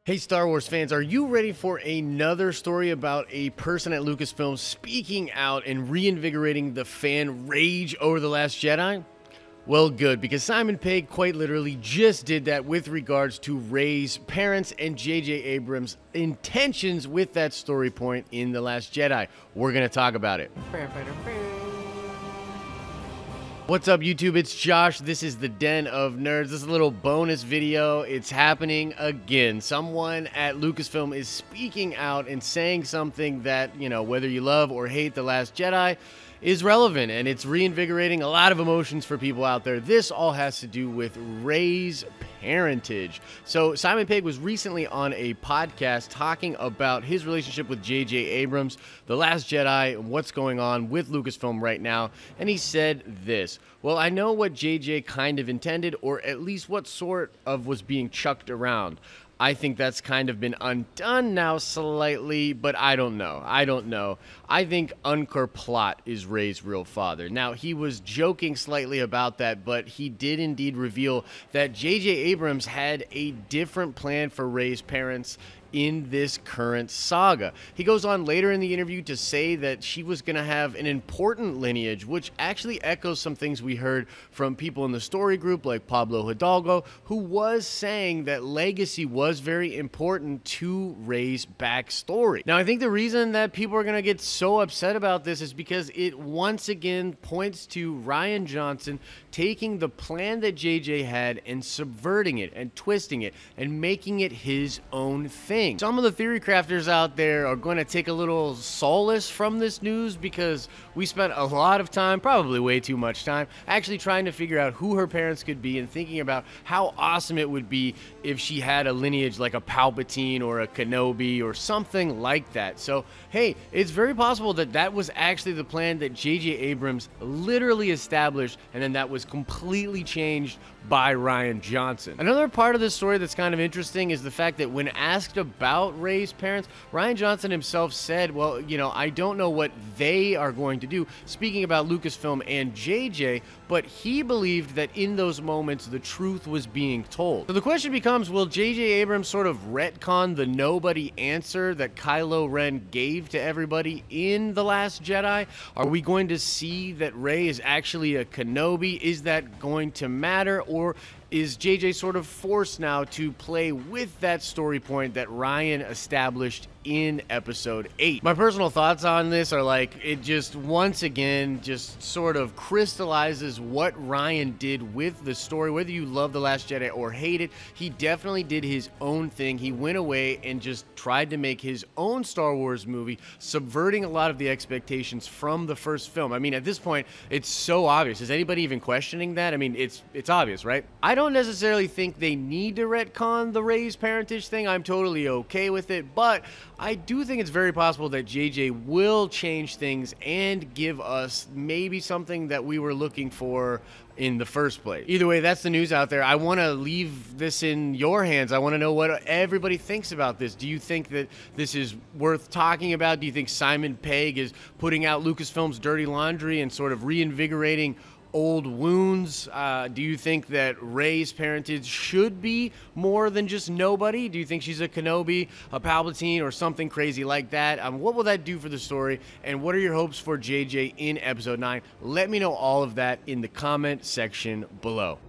Hey Star Wars fans, are you ready for another story about a person at Lucasfilm speaking out and reinvigorating the fan rage over The Last Jedi? Well, good, because Simon Pegg quite literally just did that with regards to Rey's parents and J.J. Abrams' intentions with that story point in The Last Jedi. We're going to talk about it. What's up, YouTube? It's Josh. This is the Den of Nerds. This is a little bonus video. It's happening again. Someone at Lucasfilm is speaking out and saying something that, whether you love or hate The Last Jedi, is relevant, and it's reinvigorating a lot of emotions for people out there. This all has to do with Rey's parentage. So Simon Pegg was recently on a podcast talking about his relationship with J.J. Abrams, The Last Jedi, and what's going on with Lucasfilm right now. And he said this: well, I know what J.J. kind of intended, or at least what sort of was being chucked around. I think that's kind of been undone now slightly, but I don't know. I think Unkar Plot is Rey's real father. Now, he was joking slightly about that, but he did indeed reveal that J.J. Abrams had a different plan for Rey's parents in this current saga. He goes on later in the interview to say that she was going to have an important lineage, which actually echoes some things we heard from people in the story group like Pablo Hidalgo, who was saying that legacy was very important to Rey's backstory. Now, I think the reason that people are going to get so upset about this is because it once again points to Rian Johnson taking the plan that JJ had and subverting it and twisting it and making it his own thing. Some of the theory crafters out there are going to take a little solace from this news because we spent a lot of time, probably way too much time, actually trying to figure out who her parents could be and thinking about how awesome it would be if she had a lineage like a Palpatine or a Kenobi or something like that. So, hey, it's very possible that that was actually the plan that J.J. Abrams literally established, and then that was completely changed by Rian Johnson. Another part of this story that's kind of interesting is the fact that when asked about Rey's parents, Rian Johnson himself said, well, I don't know what they are going to do, speaking about Lucasfilm and JJ, but he believed that in those moments the truth was being told. So the question becomes, will J.J. Abrams sort of retcon the nobody answer that Kylo Ren gave to everybody in The Last Jedi? Are we going to see that Rey is actually a Kenobi? Is that going to matter? Or is JJ sort of forced now to play with that story point that Rian established in episode 8? My personal thoughts on this are like, it just once again just sort of crystallizes what Rian did with the story. Whether you love The Last Jedi or hate it, he definitely did his own thing. He went away and just tried to make his own Star Wars movie, subverting a lot of the expectations from the first film. I mean, at this point, it's so obvious. Is anybody even questioning that? I mean, it's obvious, right? I don't necessarily think they need to retcon the Rey's parentage thing. I'm totally okay with it, but I do think it's very possible that JJ will change things and give us maybe something that we were looking for in the first place. Either way, that's the news out there. I want to leave this in your hands. I want to know what everybody thinks about this. Do you think that this is worth talking about? Do you think Simon Pegg is putting out Lucasfilm's dirty laundry and sort of reinvigorating old wounds? Do you think that Rey's parentage should be more than just nobody? Do you think she's a Kenobi, a Palpatine, or something crazy like that? What will that do for the story? And what are your hopes for JJ in episode 9? Let me know all of that in the comment section below.